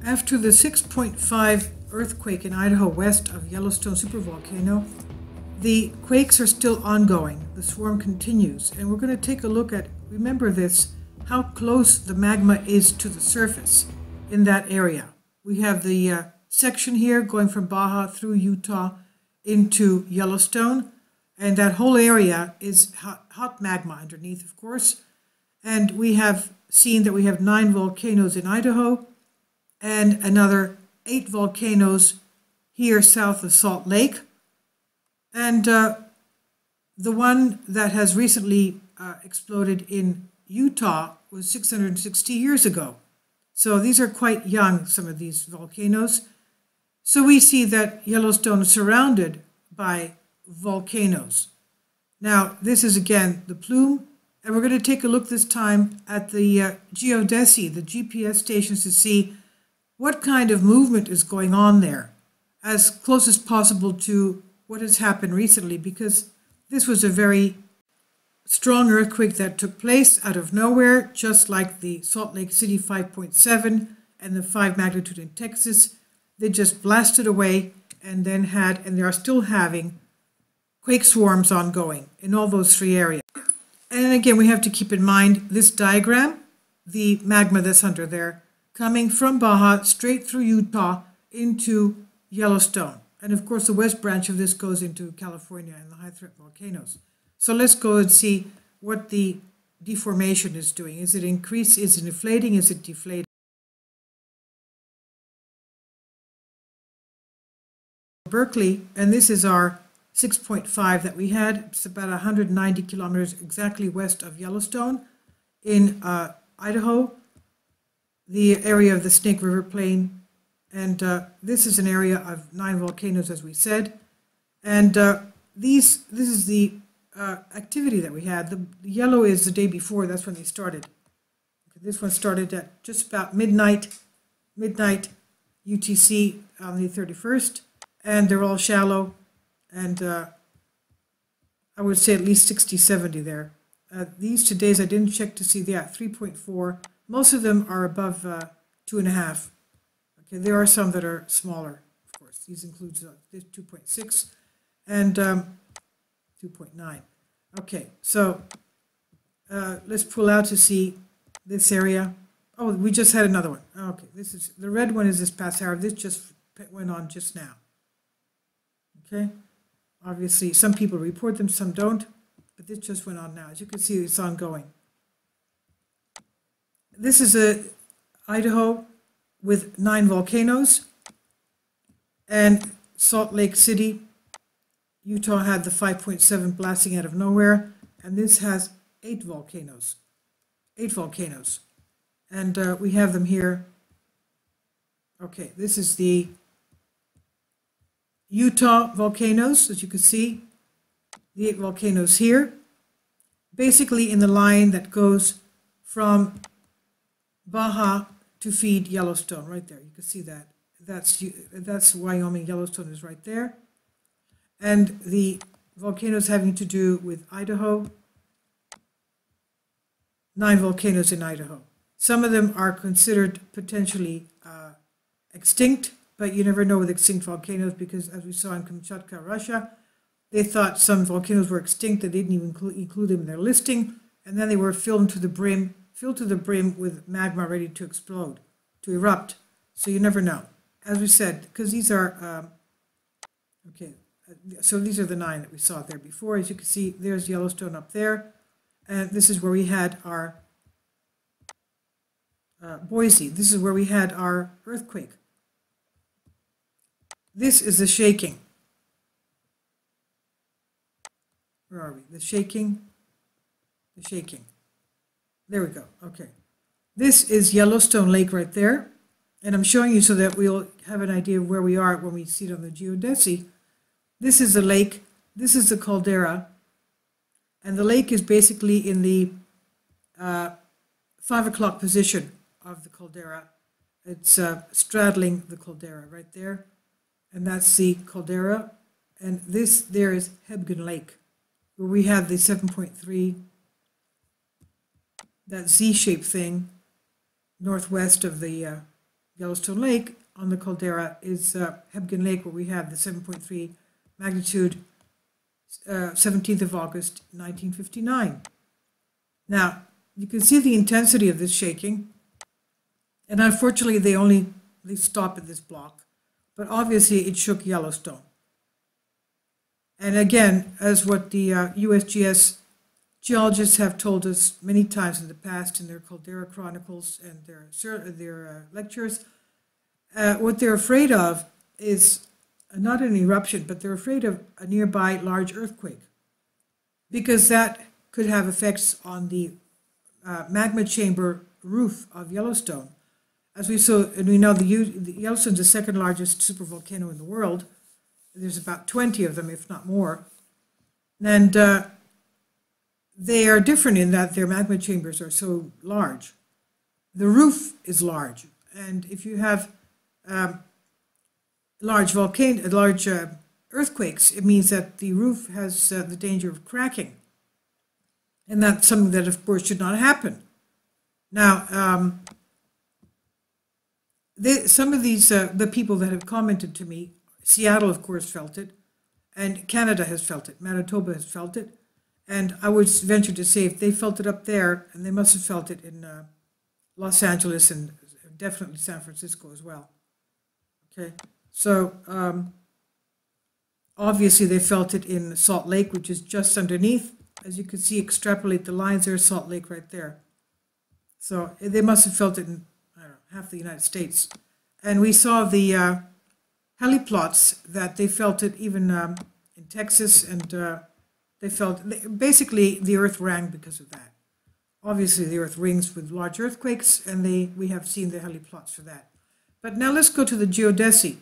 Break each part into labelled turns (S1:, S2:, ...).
S1: After the 6.5 earthquake in Idaho west of Yellowstone supervolcano, the quakes are still ongoing. The swarm continues, and we're going to take a look at, remember this, how close the magma is to the surface in that area. We have the section here going from Baja through Utah into Yellowstone, and that whole area is hot magma underneath, of course. And we have seen that we have 9 volcanoes in Idaho and another 8 volcanoes here south of Salt Lake. And the one that has recently exploded in Utah was 660 years ago. So these are quite young, some of these volcanoes. So we see that Yellowstone is surrounded by volcanoes. Now, this is again the plume, and we're going to take a look this time at the geodesy, the GPS stations, to see what kind of movement is going on there, as close as possible to what has happened recently, because this was a very strong earthquake that took place out of nowhere, just like the Salt Lake City 5.7 and the 5 magnitude in Texas. They just blasted away and then had, and they are still having, quake swarms ongoing in all those 3 areas. And again, we have to keep in mind this diagram, the magma that's under there, coming from Baja straight through Utah into Yellowstone. And of course, the west branch of this goes into California and the high threat volcanoes. So let's go and see what the deformation is doing. Is it increasing? Is it inflating? Is it deflating? Berkeley, and this is our 6.5 that we had. It's about 190 kilometers exactly west of Yellowstone in Idaho, the area of the Snake River Plain. And this is an area of 9 volcanoes, as we said. And this is the activity that we had. The yellow is the day before. That's when they started. Okay, this one started at just about midnight UTC on the 31st. And they're all shallow. And I would say at least 60, 70 there. These today's, I didn't check to see, 3.4. Most of them are above 2.5. Okay, there are some that are smaller, of course. These include this 2.6 and 2.9. Okay, so let's pull out to see this area. Oh, we just had another one. Okay, this is the red one is this past hour. This just went on just now. Okay, obviously some people report them, some don't, but this just went on now. As you can see, it's ongoing. This is Idaho with 9 volcanoes, and Salt Lake City, Utah had the 5.7 blasting out of nowhere, and this has 8 volcanoes. 8 volcanoes. And we have them here. Okay, this is the Utah volcanoes, as you can see, the 8 volcanoes here, basically in the line that goes from Baja to feed Yellowstone, right there. You can see that. That's Wyoming. Yellowstone is right there. And the volcanoes having to do with Idaho, 9 volcanoes in Idaho. Some of them are considered potentially extinct, but you never know with extinct volcanoes because, as we saw in Kamchatka, Russia, they thought some volcanoes were extinct. They didn't even include them in their listing, and then they were filled to the brim with magma ready to explode, to erupt. So you never know. As we said, because these are, okay, so these are the 9 that we saw there before. As you can see, there's Yellowstone up there, and this is where we had our Boise. This is where we had our earthquake. This is the shaking. Where are we? The shaking. The shaking. There we go. Okay. This is Yellowstone Lake right there. And I'm showing you so that we'll have an idea of where we are when we see it on the geodesy. This is the lake. This is the caldera. And the lake is basically in the 5 o'clock position of the caldera. It's straddling the caldera right there. And that's the caldera. And this there is HEBGEN Lake, where we have the 7.3, that Z-shaped thing, northwest of the Yellowstone Lake on the caldera is HEBGEN Lake, where we have the 7.3 magnitude, 17th of August, 1959. Now, you can see the intensity of this shaking, and unfortunately they stop at this block, but obviously it shook Yellowstone. And again, as what the USGS geologists have told us many times in the past in their caldera chronicles and their lectures, what they're afraid of is not an eruption, but they're afraid of a nearby large earthquake, because that could have effects on the magma chamber roof of Yellowstone. As we saw, and we know the Yellowstone is the second largest supervolcano in the world. There's about 20 of them, if not more. And they are different in that their magma chambers are so large. The roof is large. And if you have large earthquakes, it means that the roof has the danger of cracking. And that's something that, of course, should not happen. Now, some of these, the people that have commented to me, Seattle, of course, felt it, and Canada has felt it, Manitoba has felt it, and I would venture to say if they felt it up there, and they must have felt it in Los Angeles and definitely San Francisco as well. Okay, so obviously they felt it in Salt Lake, which is just underneath. As you can see, extrapolate the lines, there's Salt Lake right there. So they must have felt it in, I don't know, half the United States. And we saw the heliplots that they felt it even in Texas, and they felt, basically the earth rang because of that. Obviously the earth rings with large earthquakes, and we have seen the heliplots for that. But now let's go to the geodesy.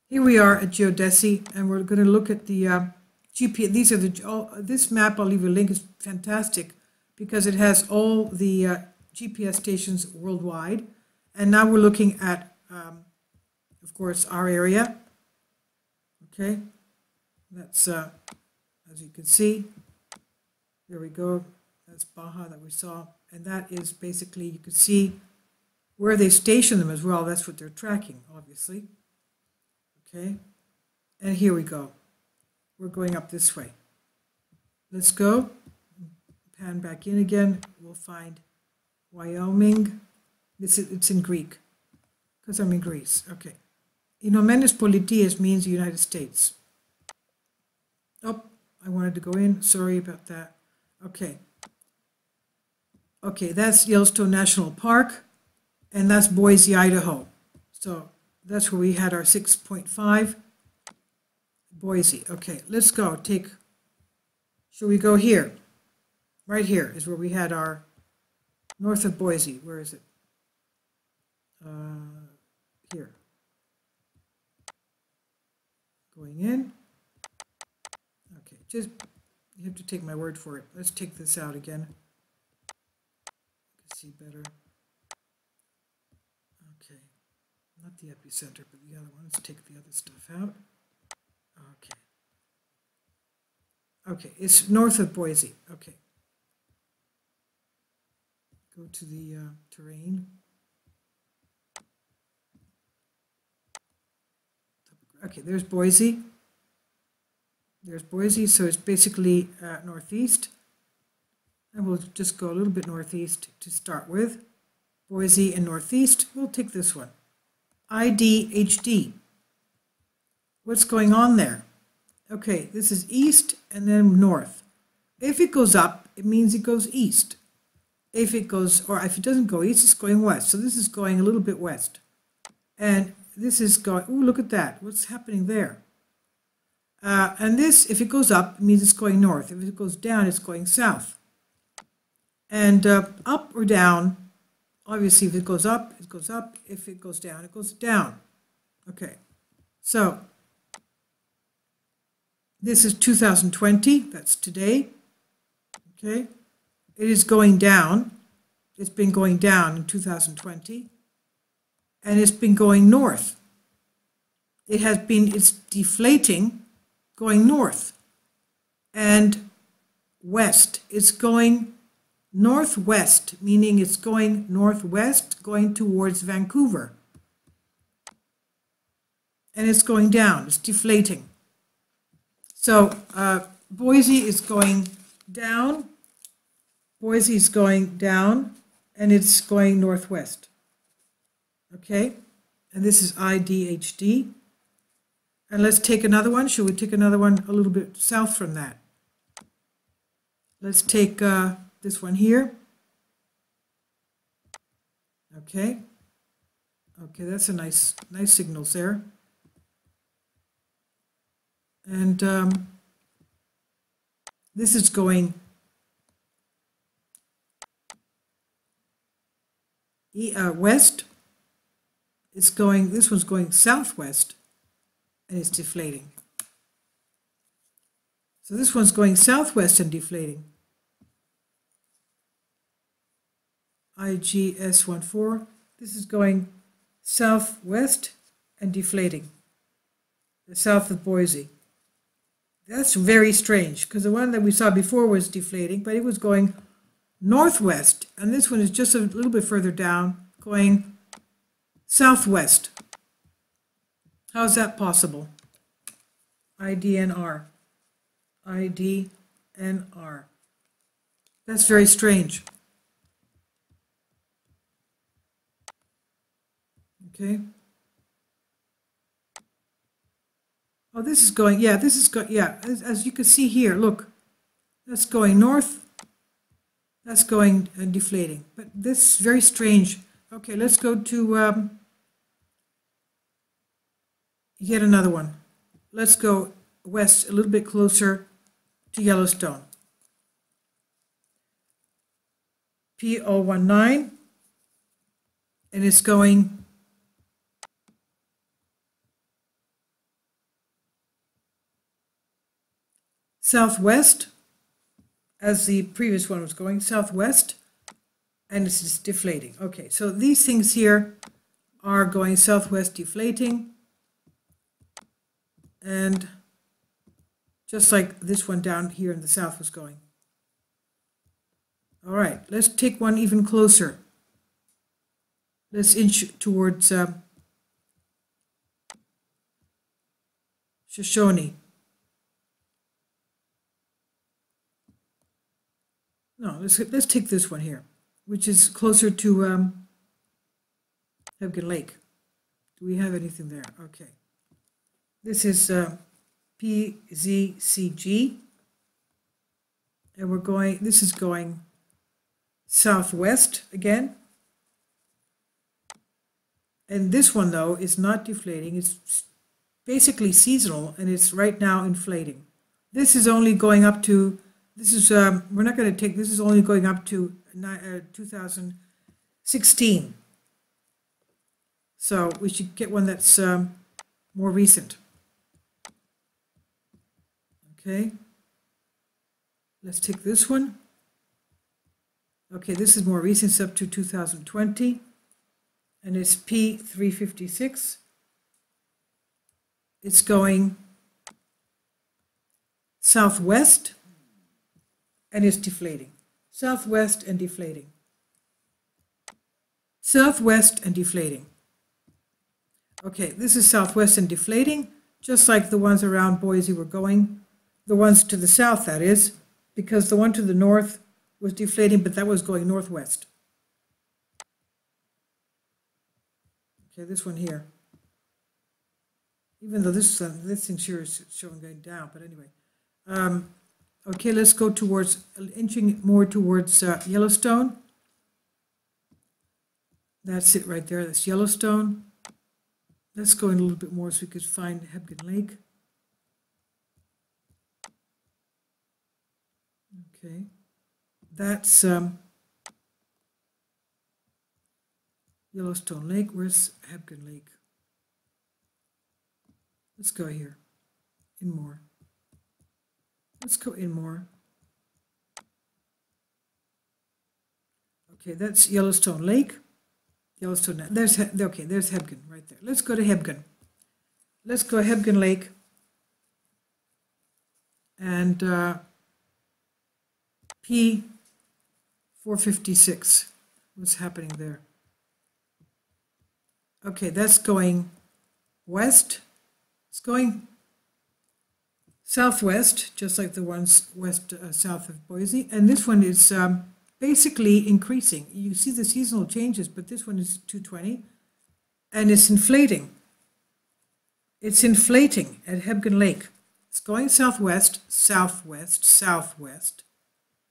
S1: Here we are at geodesy, and we're going to look at the GPS. These are this map, I'll leave a link, is fantastic because it has all the GPS stations worldwide. And now we're looking at, of course, our area. Okay, that's, as you can see, there we go. That's Baja that we saw. And that is basically, you can see where they station them as well. That's what they're tracking, obviously. Okay, and here we go. We're going up this way. Let's go. Pan back in again. We'll find Wyoming. It's in Greek, because I'm in Greece. Okay. Inomenes Polities means United States. Oh, I wanted to go in. Sorry about that. Okay. Okay, that's Yellowstone National Park, and that's Boise, Idaho. So that's where we had our 6.5. Boise. Okay, let's go. Shall we go here? Right here is where we had our north of Boise. Where is it? Here. Going in. Okay, just, you have to take my word for it. Let's take this out again. You can see better. Okay, not the epicenter, but the other one. Let's take the other stuff out. Okay. Okay, it's north of Boise. Okay. Go to the terrain. Okay, there's Boise. There's Boise, so it's basically northeast. And we'll just go a little bit northeast to start with. Boise and northeast. We'll take this one. IDHD. What's going on there? Okay, this is east and then north. If it goes up, it means it goes east. If it goes, or if it doesn't go east, it's going west. So this is going a little bit west. And this is going, oh, look at that. What's happening there? And this, if it goes up, it means it's going north. If it goes down, it's going south. And up or down, obviously, if it goes up, it goes up. If it goes down, it goes down. Okay, so this is 2020. That's today. Okay, it is going down. It's been going down in 2020. And it's been going north. It's deflating, going north and west. It's going northwest, meaning it's going northwest, going towards Vancouver. And it's going down, it's deflating. So Boise is going down, Boise is going down, and it's going northwest. Okay, and this is IDHD. And let's take another one. Should we take another one a little bit south from that? Let's take this one here. Okay. Okay, that's a nice signals there. And this is going west. It's going, this one's going southwest, and it's deflating. So this one's going southwest and deflating. IGS14. This is going southwest and deflating. The south of Boise. That's very strange, because the one that we saw before was deflating, but it was going northwest, and this one is just a little bit further down, going southwest. How is that possible? IDNR. IDNR. That's very strange. Okay. Oh, this is going, yeah, this is going, yeah, as you can see here, look, that's going north, that's going and deflating. But this is very strange. Okay, let's go to yet another one. Let's go west a little bit closer to Yellowstone. P019, and it's going southwest, as the previous one was going southwest, and it's just deflating. Okay, so these things here are going southwest, deflating, and just like this one down here in the south was going. All right, let's take one even closer. Let's inch towards Shoshone. No, let's take this one here, which is closer to HEBGEN Lake. Do we have anything there? Okay. This is PZCG, and we're going, this is going southwest again. And this one, though, is not deflating. It's basically seasonal, and it's right now inflating. This is only going up to, this is, we're not going to take, this is only going up to 2016. So we should get one that's more recent. Okay. Let's take this one. Okay, this is more recent, it's up to 2020. And it's P356. It's going southwest, and it's deflating. Southwest and deflating. Southwest and deflating. Okay, this is southwest and deflating, just like the ones around Boise were going. The ones to the south, that is, because the one to the north was deflating, but that was going northwest. Okay, this one here. Even though this thing sure is showing going down, but anyway. Okay, let's go towards, inching more towards Yellowstone. That's it right there, that's Yellowstone. Let's go in a little bit more so we could find HEBGEN Lake. Okay, that's Yellowstone Lake. Where's HEBGEN Lake? Let's go here, in more. Let's go in more. Okay, that's Yellowstone Lake. Yellowstone, there's HEBGEN right there. Let's go to HEBGEN. Let's go HEBGEN Lake. And 456. What's happening there? Okay, that's going west. It's going southwest, just like the ones south of Boise. And this one is basically increasing. You see the seasonal changes, but this one is 220. And it's inflating. It's inflating at HEBGEN Lake. It's going southwest, southwest, southwest,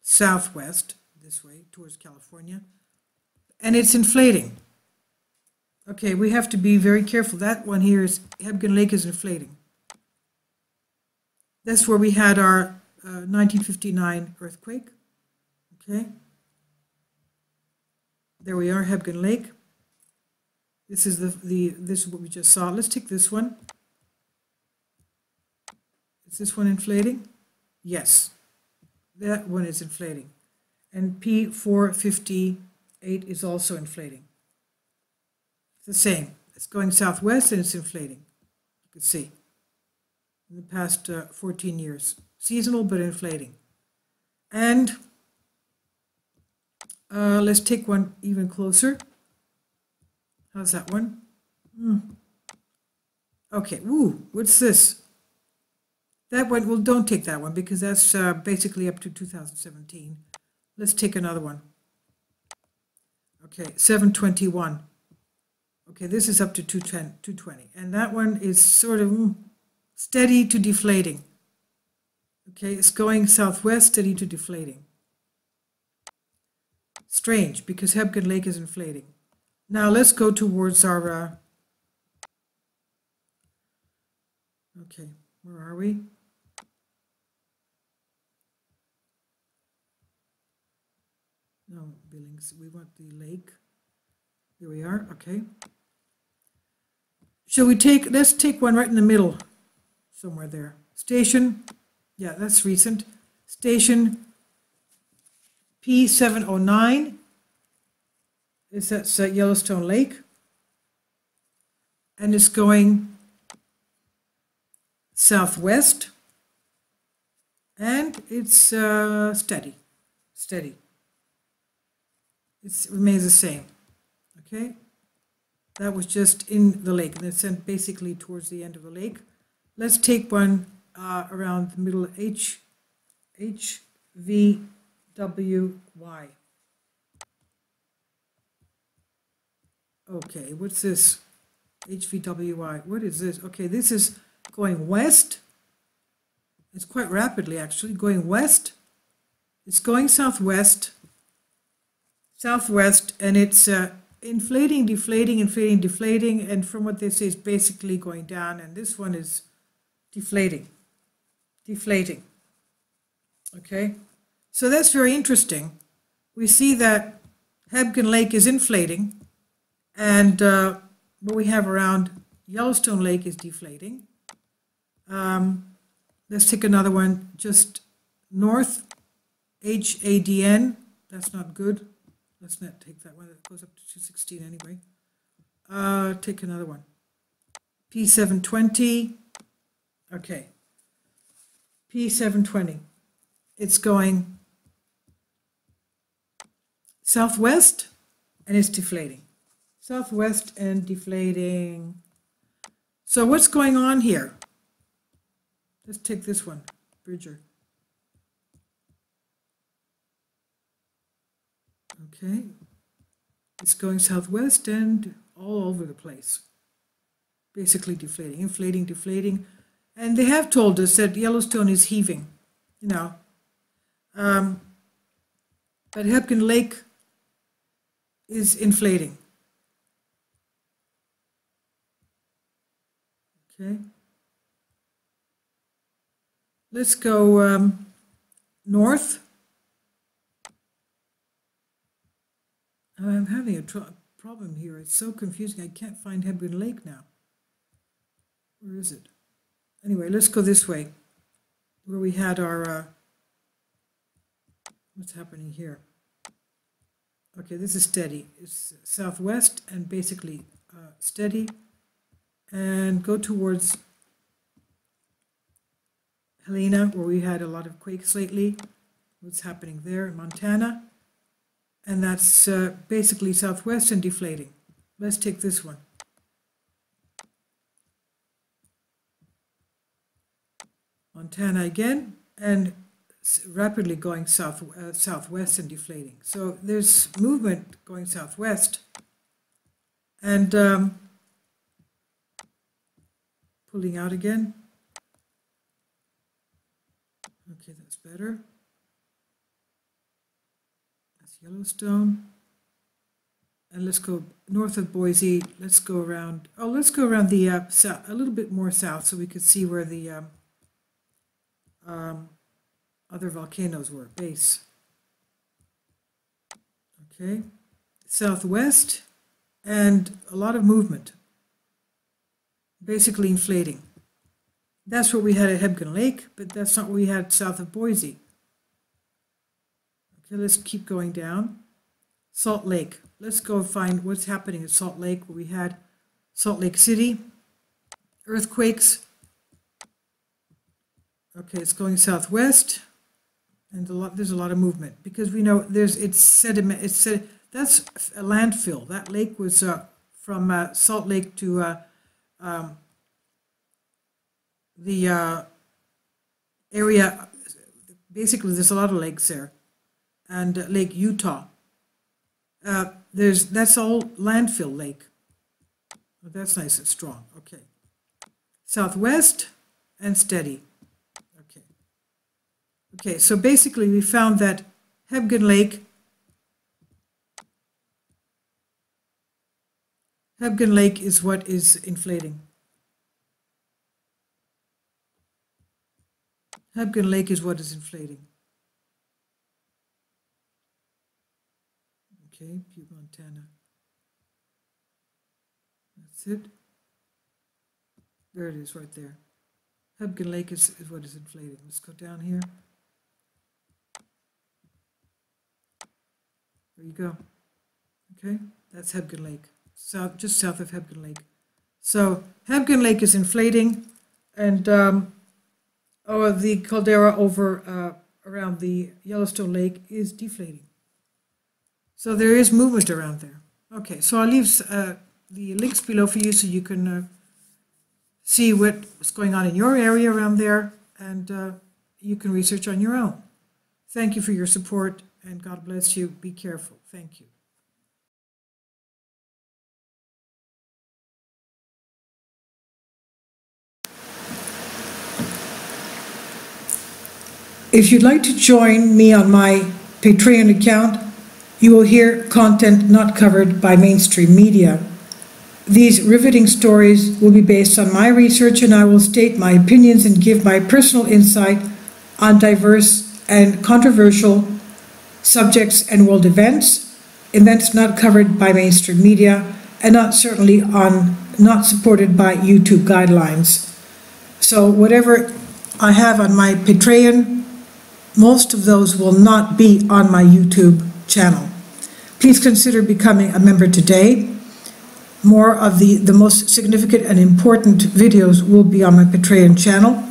S1: southwest, this way, towards California. And it's inflating. Okay, we have to be very careful. That one here is, HEBGEN Lake is inflating. That's where we had our 1959 earthquake. Okay. There we are, HEBGEN Lake. This is this is what we just saw. Let's take this one. Is this one inflating? Yes. That one is inflating. And P458 is also inflating. It's the same. It's going southwest and it's inflating. You can see. In the past 14 years. Seasonal but inflating. And let's take one even closer. How's that one? Okay, woo, what's this? That one, well, don't take that one because that's basically up to 2017. Let's take another one. Okay, 721. Okay, this is up to 220. And that one is sort of steady to deflating. Okay, it's going southwest, steady to deflating. Strange, because HEBGEN Lake is inflating. Now let's go towards our, okay, where are we? No, Billings, we want the lake. Here we are, okay. Shall we let's take one right in the middle, somewhere there. Station, yeah, that's recent. Station P709. That's Yellowstone Lake. And it's going southwest. And it's steady. Steady. It remains the same. Okay? That was just in the lake. And it's sent basically towards the end of the lake. Let's take one around the middle, HVWY. Okay, what's this? HVWY. What is this? Okay, this is going west. It's quite rapidly, actually, going west. It's going southwest. Southwest, and it's inflating, deflating, inflating, deflating. And from what they say, it's basically going down. And this one is deflating. Deflating. Okay? So that's very interesting. We see that HEBGEN Lake is inflating. And what we have around Yellowstone Lake is deflating. Let's take another one just north, HADN. That's not good. Let's not take that one. That goes up to 216 anyway. Take another one. P720. Okay. P720. It's going southwest and it's deflating. Southwest and deflating. So what's going on here? Let's take this one, Bridger. Okay. It's going southwest and all over the place. Basically deflating, inflating, deflating. And they have told us that Yellowstone is heaving, you know. But HEBGEN Lake is inflating. Okay. Let's go north. I'm having a problem here. It's so confusing. I can't find HEBGEN Lake now. Where is it? Anyway, let's go this way, where we had our, what's happening here? Okay, this is steady. It's southwest and basically steady. And go towards Helena, where we had a lot of quakes lately. What's happening there in Montana? and that's basically southwest and deflating. Let's take this one. Montana again, and rapidly going southwest and deflating. So there's movement going southwest, and pulling out again. Okay, that's better. That's Yellowstone. And let's go north of Boise. Let's go around. Oh, let's go around the south, a little bit more south, so we could see where the other volcanoes were, base. Okay, southwest, and a lot of movement, basically inflating. That's what we had at HEBGEN Lake, but that's not what we had south of Boise. Okay, let's keep going down. Salt Lake. Let's go find what's happening at Salt Lake, where we had Salt Lake City, earthquakes. Okay, it's going southwest, and there's a lot of movement because we know it's sediment. That's a landfill. That lake was from Salt Lake to the area. Basically, there's a lot of lakes there, and Lake Utah. That's all landfill lake. Well, that's nice and strong. Okay, southwest and steady. Okay, so basically we found that HEBGEN Lake is what is inflating. HEBGEN Lake is what is inflating. Okay, Butte, Montana. That's it. There it is right there. HEBGEN Lake is what is inflating. Let's go down here. There you go. Okay, that's HEBGEN Lake, just south of HEBGEN Lake. So HEBGEN Lake is inflating, and the caldera over around the Yellowstone Lake is deflating. So there is movement around there. Okay, so I'll leave the links below for you so you can see what's going on in your area around there, and you can research on your own. Thank you for your support, and God bless you. Be careful. Thank you. If you'd like to join me on my Patreon account, you will hear content not covered by mainstream media. These riveting stories will be based on my research, and I will state my opinions and give my personal insight on diverse and controversial subjects and world events not covered by mainstream media, and not supported by YouTube guidelines. So whatever I have on my Patreon, most of those will not be on my YouTube channel. Please consider becoming a member today. More of the most significant and important videos will be on my Patreon channel.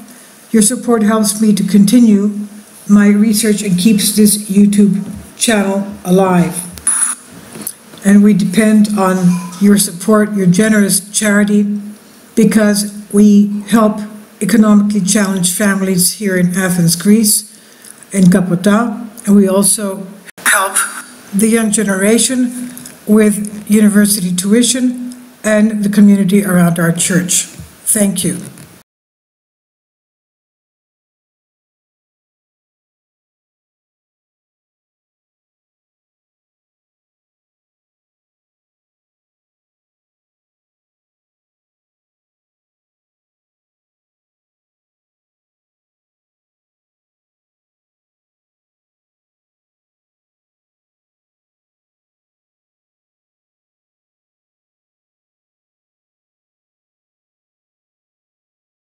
S1: Your support helps me to continue my research and keeps this YouTube channel alive. And we depend on your support, your generous charity, because we help economically challenged families here in Athens, Greece, in Kapota, and we also help the young generation with university tuition and the community around our church. Thank you.